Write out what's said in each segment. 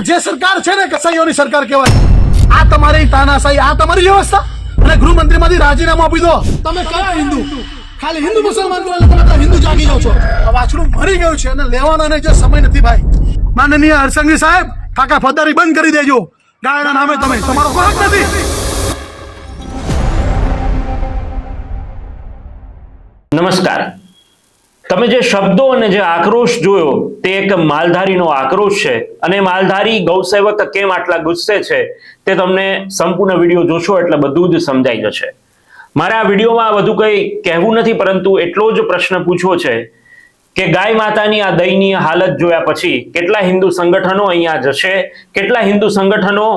જે સરકાર છે ને કસાઈઓની સરકાર કહેવાય. આ તમારી તાનાશાહી, આ તમારી વ્યવસ્થા. અને ગૃહમંત્રીમાંથી રાજીનામું આપી દો. તમે કયા હિન્દુ? ખાલી હિન્દુ મુસલમાન બોલે તમે હિન્દુ જાગી જાઓ છો. આ વાછડું મરી ગયું છે અને લેવાના જે સમય નથી ભાઈ. માનનીય હરસંઘવી સાહેબ, કાકા ફદારી બંધ કરી દેજો. ગાયના નામે તમે, તમારો કોઈ હક નથી. નમસ્કાર. તમે જે શબ્દો અને જે આક્રોશ જોયો તે એક માલધારીનો આક્રોશ છે અને માલધારી ગૌસેવક કેમ આટલા ગુસ્સે છે તે તમને સંપૂર્ણ વિડીયો જોશો એટલે બધું જ સમજાઈ જશે. મારે આ વિડીયોમાં વધુ કંઈ કહેવું નથી, પરંતુ એટલો જ પ્રશ્ન પૂછવો છે કે ગાય માતાની આ દયનીય હાલત જોયા પછી કેટલા હિન્દુ સંગઠનો અહીંયા જશે, કેટલા હિન્દુ સંગઠનો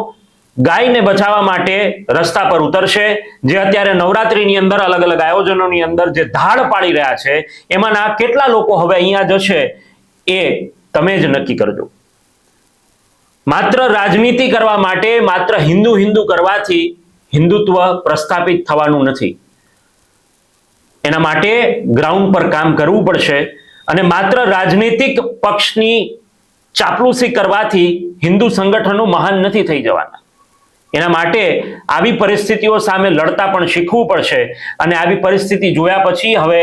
ગાયને બચાવવા માટે રસ્તા પર ઉતરશે. જે અત્યારે નવરાત્રીની અંદર અલગ અલગ આયોજનોની અંદર જે ધાડ પાડી રહ્યા છે એમાંના કેટલા લોકો હવે અહીંયા જશે એ તમે જ નક્કી કરજો. માત્ર રાજનીતિ કરવા માટે, માત્ર હિન્દુ હિન્દુ કરવાથી હિન્દુત્વ પ્રસ્થાપિત થવાનું નથી. એના માટે ગ્રાઉન્ડ પર કામ કરવું પડશે અને માત્ર રાજનીતિક પક્ષની ચાપલુસી કરવાથી હિન્દુ સંગઠનો મહાન નથી થઈ જવાના. એના માટે આવી પરિસ્થિતિઓ સામે લડતા પણ શીખવું પડશે અને આવી પરિસ્થિતિ જોયા પછી હવે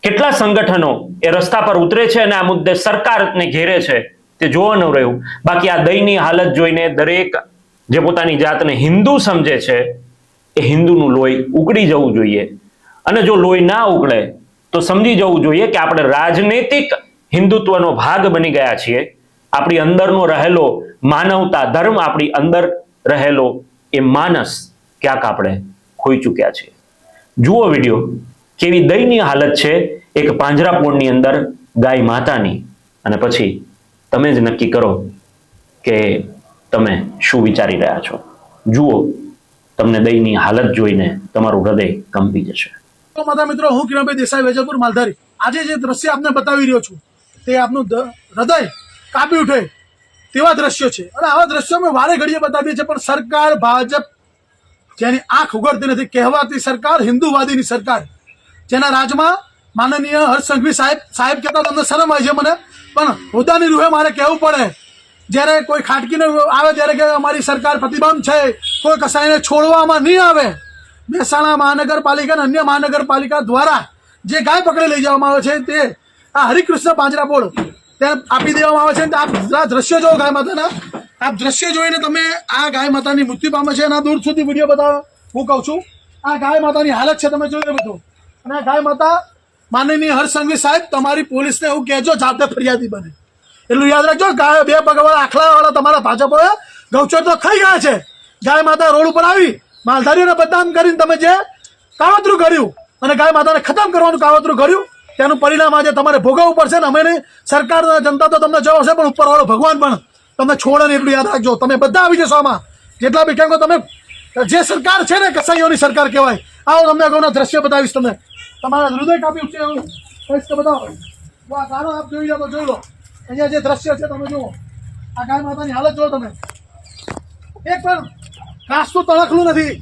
કેટલા સંગઠનો એ રસ્તા પર ઉતરે છે અને આ મુદ્દે સરકારને ઘેરે છે તે જોવાનું રહ્યું. બાકી આ દયનીય હાલત જોઈને દરેક જે પોતાની જાતને હિન્દુ સમજે છે એ હિન્દુનું લોહી ઉકળી જવું જોઈએ. અને જો લોહી ના ઉકળે તો સમજી જવું જોઈએ કે આપણે રાજનૈતિક હિન્દુત્વનો ભાગ બની ગયા છીએ. આપણી અંદરનો રહેલો માનવતા ધર્મ, આપણી અંદર રહેલો એ માનસ ક્યાંક આપણે ખોઈ ચૂક્યા છે. જુઓ વિડીયો, કેવી દયનીય હાલત છે એક પાંજરાપોળની અંદર ગાય માતાની, અને પછી તમે જ નક્કી કરો કે તમે શું વિચારી રહ્યા છો. જુઓ, તમને દયનીય હાલત જોઈને તમારું હૃદય કંપી જશે. માતા મિત્રો, હું કિરણભાઈ દેસાઈ, વેજલપુર, માલધારી. આજે જે દ્રશ્ય આપને બતાવી રહ્યો છું તે આપનું હૃદય કાપી ઉઠે તેવા દ્રશ્યો છે. અને આવા દ્રશ્યો અમે વારે ઘડીએ બતાવીએ છીએ, પણ સરકાર ભાજપ જેની આંખ ઉઘડતી નથી, કહેવાતી સરકાર હિન્દુવાદીની સરકાર, જેના રાજમાં માનનીય હર્ષસંઘવી સાહેબ કહેતા તમને શરમ આવે છે મને, પણ હોદ્દાની રૂહે મારે કહેવું પડે. જ્યારે કોઈ ખાટકીને આવે ત્યારે કે અમારી સરકાર પ્રતિબંધ છે, કોઈ કસાઈને છોડવામાં નહીં આવે. મહેસાણા મહાનગરપાલિકા અને અન્ય મહાનગરપાલિકા દ્વારા જે ગાય પકડી લઈ જવામાં આવે છે તે આ હરિકૃષ્ણ પાંજરાપોળ ત્યાં આપી દેવામાં આવે છે. આ દ્રશ્ય જો ગાય માતાના, આ દ્રશ્ય જોઈને તમે આ ગાય માતાની મૃત્યુ પામે છે એના દૂર સુધી વિડીયો બતાવો. હું કહું છું આ ગાય માતાની હાલત છે, તમે જોઈ બધું. અને આ ગાય માતા, માનનીય હર્ષસંઘવી સાહેબ, તમારી પોલીસને એવું કહેજો જાતે ફરિયાદી બને. એટલું યાદ રાખજો. ગાય બે પગવાળા આખલાવાળા તમારા ભાજપોએ ગૌચર તો ખાઈ ગયા છે. ગાય માતા રોડ ઉપર આવી માલધારીઓને બદનામ કરીને તમે જે કાવતરું કર્યું અને ગાય માતાને ખતમ કરવાનું કાવતરું કર્યું, તેનું પરિણામ આજે તમારે ભોગવવું પડશે. ને અમે નહીં, સરકાર જનતા તો તમને જવાબ હશે, પણ ઉપરવાળો ભગવાન પણ તમને છોડે ને એટલું યાદ રાખજો. તમે બધા આવી જશો આમાં, જેટલા બી કેમ કે તમે જે સરકાર છે ને કસાઈઓની સરકાર કહેવાય. આવો તમને અગાઉના દ્રશ્ય બતાવીશ. તમને તમારા હૃદય કાપી ઉઠશે એવું કહીશ તો બતાવો. આ ગાનો આપ જોઈ લો તો જોઈ લો. અહીંયા જે દ્રશ્ય છે તમે જુઓ. આ ગાય માતાની હાલત જુઓ તમે. એક પણ ઘાસનું તણખલું નથી,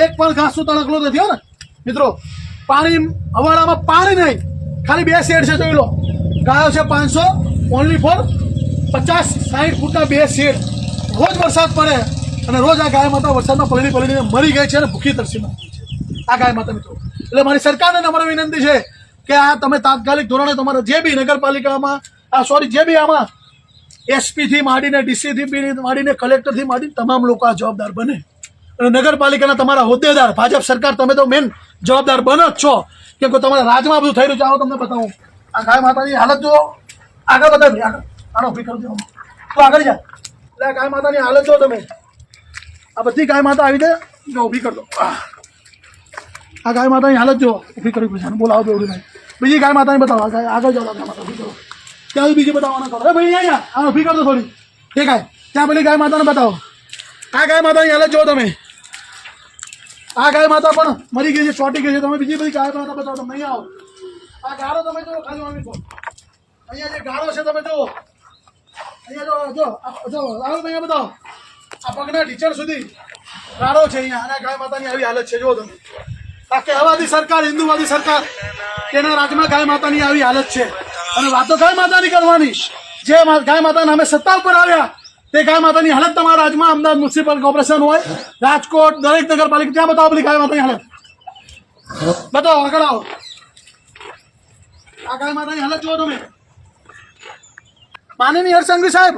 એક પણ ઘાસનું તણખલું નથી. હો ને મિત્રો, પાણી હવાડામાં પાણી નહીં, ખાલી 2 શેડ છે, જોઈ લો. ગાયો છે 500, ઓનલી ફોર 50-60 ફૂટના 2 શેડ. રોજ વરસાદ પડે અને રોજ આ ગાય માતા વરસાદમાં પલળીને મરી ગઈ છે અને ભૂખી તરસી મરી ગઈ છે આ ગાય માતા મિત્રો. એટલે મારી સરકારને અમારી વિનંતી છે કે આ તમે તાત્કાલિક ધોરણે તમારા જે બી નગરપાલિકામાં જે બી આમાં એસપીથી માંડીને ડીસીથી માંડીને કલેક્ટરથી માંડીને તમામ લોકો આ જવાબદાર બને. અને નગરપાલિકાના તમારા હોદ્દેદાર, ભાજપ સરકાર, તમે તો મેન જવાબદાર બનો જ છો, કેમ કે તમારા રાજમાં બધું થઈ રહ્યું છે. આવો તમને બતાવું. આ ગાય માતાની હાલત જો આગળ બતાવી, આગળ આનો ઉભી કરી દો તો આગળ જાય. એટલે આ ગાય માતાની હાલત જો તમે, આ બધી ગાય માતા આવી દે ઊભી કરી દો. આ ગાય માતાની હાલત જો ઊભી કરવી પડશે. બોલાવો તો ભાઈ, બીજી ગાય માતાની બતાવો. આગળ જાઓ, ગાય માતા ઊભી કરો. ત્યાં બીજી બતાવવાના કરો. ભાઈ અહીંયા આ ઊભી કરી દો થોડી. ઠીક છે, ત્યાં પેલી ગાય માતાને બતાવો. આ ગાય માતાની હાલત જો તમે. આ ગાય માતા પણ મરી ગઈ છે, ચોંટી ગઈ છે. તમે બીજી બધી ગાય માતા બતાવો. તમે અહીંયા આવો. આ ગાળો તમે જુઓ, ખાલી આવી છો. અહીંયા જે ગાળો છે તમે જુઓ. અહીંયા જો લાવો અહીંયા બતાવો. આ પગના ઢીચણ સુધી ગાળો છે અહીંયા. અને ગાય માતાની આવી હાલત છે, જુઓ તમે. આ કહેવાતી સરકાર, હિન્દુવાદી સરકાર, તેના રાજમાં ગાય માતાની આવી હાલત છે. અને વાતો ગાય માતાની કરવાની, જે ગાય માતા નામે સત્તા ઉપર આવ્યા તે ગાય માતાની હાલત તમારા રાજમાં અમદાવાદ મ્યુનિસિપલ કોર્પોરેશન હોય, રાજકોટ, દરેક નગરપાલિકા, ત્યાં બતાવો પેલી ગાય માતાની હાલત. બતાવો, આગળ આવો. આ ગાય માતાની હાલત જુઓ તમે. માનનીય હરસંઘવી સાહેબ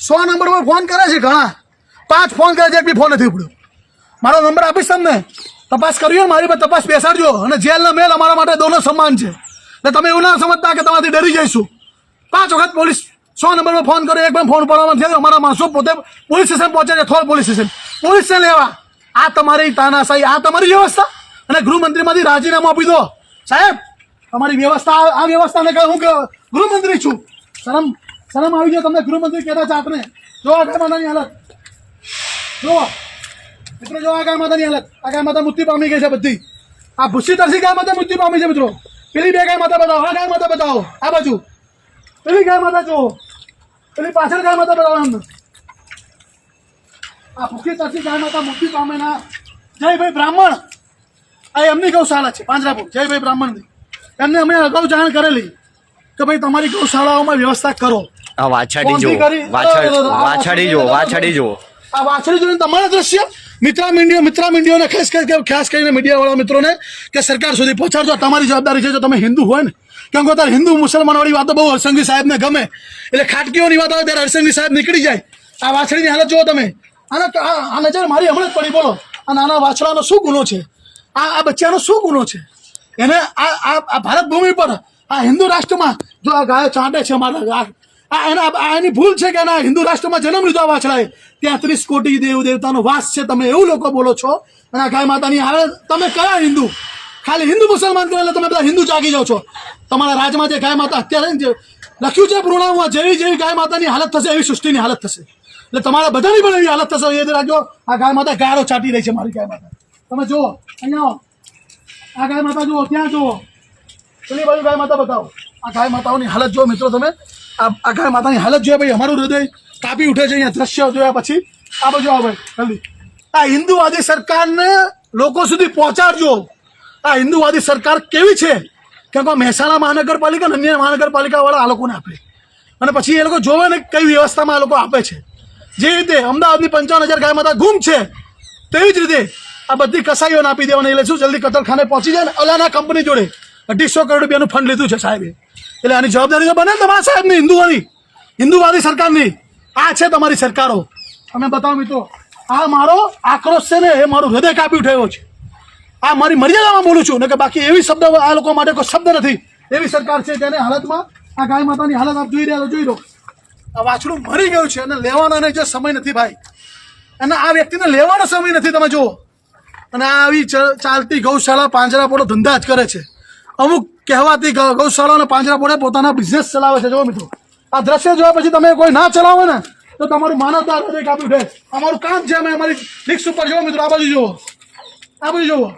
100 નંબર પર ફોન કરે છે, ઘણા 5 ફોન કરે છે, એક બી ફોન નથી ઉપડ્યો. મારો નંબર આપીશ તમને, તપાસ કરવી હોય મારી પર તપાસ બેસાડજો. અને જેલના મેલ અમારા માટે દોનો સમાન છે. એટલે તમે એવું ના સમજતા કે તમારાથી ડરી જઈશું. 5 વખત પોલીસ 100 નંબર પર ફોન કર્યો, એક પણ ફોન ઉપાડવામાં નથી. અમારા માણસો પોતે પોલીસ સ્ટેશન પહોંચે છે, થોડ પોલીસ સ્ટેશન, પોલીસને લેવા. આ તમારી તાનાશાહી, આ તમારી વ્યવસ્થા. અને ગૃહમંત્રીમાંથી રાજીનામું આપી દો સાહેબ. તમારી વ્યવસ્થા, આ વ્યવસ્થાને કહે હું ગૃહમંત્રી છું. શરમ આવી જાય તમને ગૃહમંત્રી કહેતા ચાટને. જો આ ગાય માતાની હાલત જુઓ મિત્રો, જો આ ગાય માતાની હાલત. આ ગાય માતા મૃત્યુ પામી ગઈ છે બધી. આ ભૂસી તરસી ગાય માતા મૃત્યુ પામી છે મિત્રો. પેલી 2 ગાય માતા બતાવો, આ ગાય માતા બતાવો, આ બાજુ પેલી ગાય માતા જુઓ, પેલી પાછળ ગાય માતા બતાવો. એમને આ ભૂસી તરસી ગાય માતા મૃત્યુ પામે ના. જયભાઈ બ્રાહ્મણ, આ એમની ગૌશાળા છે પાંજરાપુર, જયભાઈ બ્રાહ્મણની. એમને અમે અગાઉ જાણ કરેલી કે ભાઈ તમારી ગૌશાળાઓમાં વ્યવસ્થા કરો. આ વાછડી જો, વાછડી જો, વાછડી જો. આ વાછડી જોઈને તમારા દ્રશ્ય મિત્રા મીડિયાને ખાસ કરીને મીડિયાવાળા મિત્રોને કે સરકાર સુધી પહોંચાડજો. તમારી જવાબદારી છે. જો તમે હિન્દુ હોય ને, કેમ કે અત્યારે હિન્દુ મુસલમાનવાળી વાતો બહુ હરસંઘવી સાહેબને ગમે, એટલે ખાટકીઓની વાત આવે ત્યારે હરસંઘવી સાહેબ નીકળી જાય. આ વાછડીની હાલત જુઓ તમે. આ નજર મારી હમણાં જ પડી. બોલો, આ નાના વાછડાનો શું ગુનો છે? આ બચ્ચાનો શું ગુનો છે? એને આ ભારત ભૂમિ પર, આ હિન્દુ રાષ્ટ્રમાં જો આ ગાય ચાટે છે અમારા, એની ભૂલ છે કે એના હિન્દુ રાષ્ટ્રમાં જન્મ લીધો આ વાછડાએ. 33 કોટી દેવ દેવતાનો વાસ છે. તમે એવું લોકો બોલો છો. અને આ ગાય માતાની હાલત, તમે કયા હિન્દુ? ખાલી હિન્દુ મુસલમાન કહો એટલે તમે બધા હિન્દુ જાગી જાઓ છો. તમારા રાજમાં જે ગાય માતા અત્યારે જે લખ્યું છે પૂર્ણામાં, જેવી ગાય માતાની હાલત થશે એવી સૃષ્ટિની હાલત થશે. એટલે તમારા બધાની પણ એવી હાલત થશે. યાદ રાખજો. આ ગાય માતા ગાળો ચાટી રહી છે. મારી ગાય માતા તમે જુઓ, અહીંયા આ ગાય માતા જુઓ, ત્યાં જુઓ, પેલી બાજુ ગાય માતા બતાવો. આ ગાય માતાઓની હાલત જુઓ મિત્રો તમે. આ ગાય માતાની હાલત જોઈએ ભાઈ, અમારું હૃદય કાપી ઉઠે છે અહીંયા દ્રશ્ય જોયા પછી. આ બાજુ આવો ભાઈ જલ્દી. આ હિન્દુવાદી સરકારને લોકો સુધી પહોંચાડજો. આ હિન્દુવાદી સરકાર કેવી છે? કેમ કે મહેસાણા મહાનગરપાલિકા અને અન્ય મહાનગરપાલિકાવાળા આ લોકોને આપે, અને પછી એ લોકો જોવે ને કઈ વ્યવસ્થામાં આ લોકો આપે છે. જે રીતે અમદાવાદની 55,000 ગાય માતા ગુમ છે, તેવી જ રીતે આ બધી કસાઈઓને આપી દેવાની. એટલે શું જલ્દી કતલખાને પહોંચી જાય ને. અલાના કંપની જોડે 250 કરોડ રૂપિયાનું ફંડ લીધું છે સાહેબે. એટલે આની જવાબદારી તો બને તમારા સાહેબની, હિન્દુવાદી સરકારની. આ છે તમારી સરકારો. અમે બતાવો મિત્રો, આ મારો આક્રોશ છે ને, એ મારું હૃદય કાપી ઉઠાવ્યો છે. આ મારી મર્યાદામાં બોલું છું ને, કે બાકી એવી શબ્દ આ લોકો માટે કોઈ શબ્દ નથી. એવી સરકાર છે જેને હાલતમાં આ ગાય માતાની હાલત આપ જોઈ રહ્યા, જોઈ લો. આ વાછડું મરી ગયું છે અને લેવાનો એને જે સમય નથી ભાઈ, અને આ વ્યક્તિને લેવાનો સમય નથી. તમે જુઓ. અને આ આવી ચાલતી ગૌશાળા પાંજરાપોળો ધંધા જ કરે છે. અમુક કહેવાતી ગૌશાળા અને પાંજરાપોળે પોતાના બિઝનેસ ચલાવે છે. જો મિત્રો, આ દ્રશ્ય જોયા પછી તમે કોઈ ના ચલાવો ને તો તમારું માનવતા હૃદય કાપી ઉઠે. અમારું કામ છે. અમે અમારી રિક્સ ઉપર જુઓ મિત્રો, આ બાજુ જુઓ, આ બાજુ જુઓ,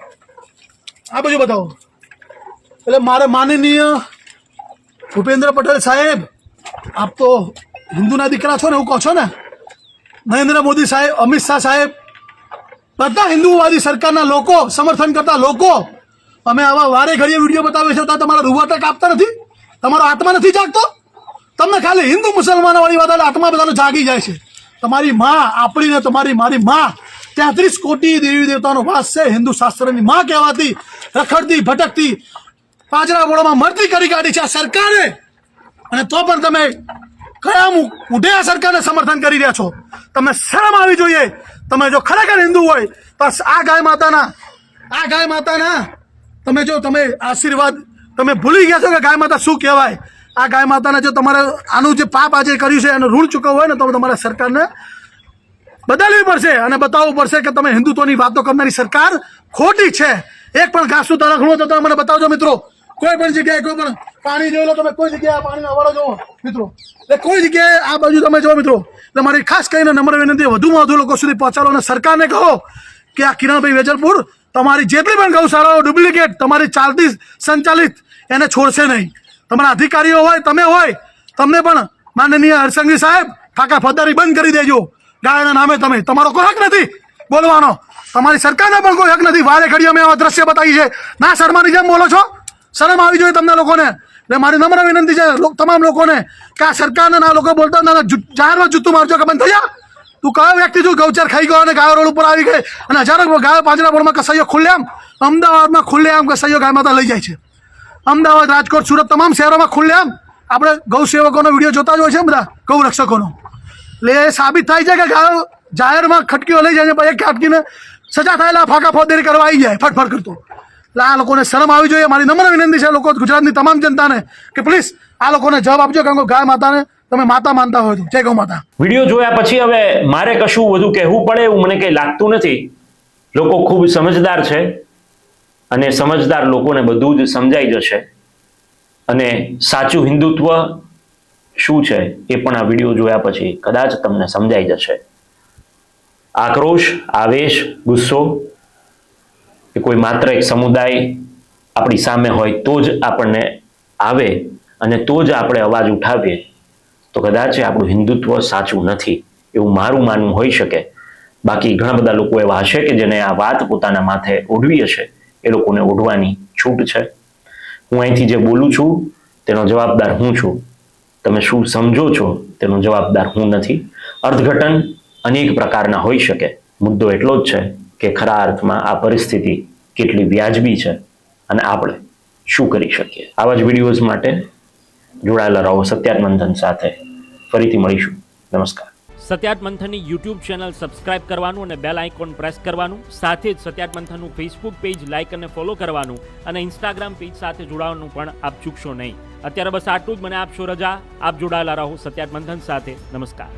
આ બાજુ બતાવો. એટલે મારે માનનીય ભૂપેન્દ્ર પટેલ સાહેબ, આપ તો હિન્દુના દીકરા છો ને, એવું કહો છો ને. નરેન્દ્ર મોદી સાહેબ, અમિત શાહ સાહેબ, બધા હિન્દુવાદી સરકારના લોકો, સમર્થન કરતા લોકો, અમે આવા વારે ઘડીએ વિડીયો બતાવીએ છીએ તો તમારા રૂવાટા કાપતા નથી? તમારો આત્મા નથી જાગતો? તમને ખાલી હિન્દુ મુસલમાનો વાળી વાત આત્મા બધાનો જાગી જાય છે. તમારી માં, આપણી ને તમારી મારી માં, 33 કોટી દેવી દેવતાનો વાસ છે. હિન્દુ શાસ્ત્રની માં કહેવાતી, રખડતી ભટકતી પાંજરાપોળોમાં મરતી કરી કાઢી છે આ સરકારે. અને તો પણ તમે કયા મોઢે આ સરકારને સમર્થન કરી રહ્યા છો? તમને શરમ આવી જોઈએ. તમે જો ખરેખર હિન્દુ હોય તો આ ગાય માતાના તમે જો તમે આશીર્વાદ, તમે ભૂલી ગયા છો કે ગાય માતા શું કહેવાય. આ ગાય માતાને જો તમારે આનું જે પાપ આજે કર્યું છે એનું ઋણ ચૂકવવું હોય ને, તો તમારે સરકારને બદલવી પડશે અને બતાવવું પડશે કે તમે હિન્દુત્વની વાતો કરનારી સરકાર ખોટી છે. એક પણ ઘાસનું તરખણું તો તમે મને બતાવજો મિત્રો. કોઈ પણ જગ્યાએ કોઈ પણ પાણી જોઈ લો તમે, કોઈ જગ્યાએ પાણીનો અવાડો જોવો મિત્રો, એટલે કોઈ જગ્યાએ આ બાજુ તમે જો મિત્રો. એટલે મારી ખાસ કરીને નમ્ર વિનંતી, વધુમાં વધુ લોકો સુધી પહોંચાડો અને સરકારને કહો કે આ કિરણભાઈ વેજલપુર તમારી જેટલી પણ ગૌશાળાઓ ડુપ્લિકેટ, તમારી ચાલતી સંચાલિત, એને છોડશે નહીં. તમારા અધિકારીઓ હોય, તમે હોય, તમને પણ માનનીય હરસંઘવી સાહેબ ફાકા ફદ્દારી બંધ કરી દેજો. ગાયના નામે તમારો કોઈ હક નથી બોલવાનો. તમારી સરકારને પણ કોઈ હક નથી. વારે ઘડી અમે આવા દ્રશ્ય બતાવી છે. ના શર્માની જેમ બોલો છો? શરમ આવી જોઈએ તમને લોકોને એટલે મારી નમ્ર વિનંતી છે તમામ લોકોને કે આ સરકારને આ લોકો બોલતા હતા જાહેરમાં જૂતું મારજો કે બંધ થઈ જા. તું કયો વ્યક્તિ છું ગૌચર ખાઈ ગયો અને ગાયો રોડ ઉપર આવી ગઈ અને હજારો ગાયો પાંજરાપોળમાં કસાઈઓ ખુલ્લેઆમ અમદાવાદમાં ખુલ્લેઆમ કસાઈઓ ગાય માતા લઈ જાય છે. અમદાવાદ, રાજકોટ, સુરત તમામ શહેરોમાં ખુલ્લેઆમ આપણે ગૌ સેવકોનો વિડીયો જોતા જ હોય છે બધા ગૌ રક્ષકોનો. એટલે એ સાબિત થાય છે કે ગાયો જાહેરમાં ખટકીઓ લઈ જાય છે, એક ખટકીને સજા થયેલા ફાંકા ફોજદારી કરવા આવી જાય ફટફટ કરતો. એટલે આ લોકોને શરમ આવી જોઈએ. મારી નમ્ર વિનંતી છે લોકો ગુજરાતની તમામ જનતાને કે પ્લીઝ આ લોકોને જવાબ આપજો, કારણ કે ગાય માતાને તમે માતા માનતા હોય તો. જય ગૌ માતા. વિડીયો જોયા પછી હવે મારે કશું વધુ કહેવું પડે એવું મને કંઈ લાગતું નથી. લોકો ખૂબ સમજદાર છે અને સમજદાર લોકોને બધું જ સમજાઈ જશે અને સાચું હિન્દુત્વ શું છે એ પણ આ વિડીયો જોયા પછી કદાચ તમને સમજાઈ જશે. આક્રોશ, આવેશ, ગુસ્સો એ કોઈ માત્ર એક સમુદાય આપણી સામે હોય તો જ આપણને આવે અને તો જ આપણે અવાજ ઉઠાવીએ તો કદાચ આપણું હિન્દુત્વ સાચું નથી એવું મારું માનવું હોઈ શકે. બાકી ઘણા બધા લોકો એવા હશે કે જેને આ વાત પોતાના માથે ઓઢવી હશે, એ લોકોને ઓઢવાની છૂટ છે. હું અહીંથી જે બોલું છું તેનો જવાબદાર હું છું. તમે શું સમજો છો તેનો જવાબદાર હું નથી. અર્થઘટન અનેક પ્રકારના હોઈ શકે. મુદ્દો એટલો જ છે કે ખરા અર્થમાં આ પરિસ્થિતિ કેટલી વ્યાજબી છે અને આપણે શું કરી શકીએ. આવા જ વિડીયોઝ માટે જોડાયેલા રહો સત્યાત મંથન સાથે. ફરીથી મળીશું. નમસ્કાર. સત્યાત મંથનની યુટ્યુબ ચેનલ સબસ્ક્રાઇબ કરવાનું અને બેલ આઇકોન પ્રેસ કરવાનું, સાથે જ સત્યાત મંથનનું ફેસબુક પેજ લાઇક અને ફોલો કરવાનું અને ઇન્સ્ટાગ્રામ પેજ સાથે જોડાવાનું પણ આપ ચૂકશો નહીં. અત્યારે બસ આટલું જ. મને આપશો રજા. આપ જોડાયેલા રહો સત્યાત મંથન સાથે. નમસ્કાર.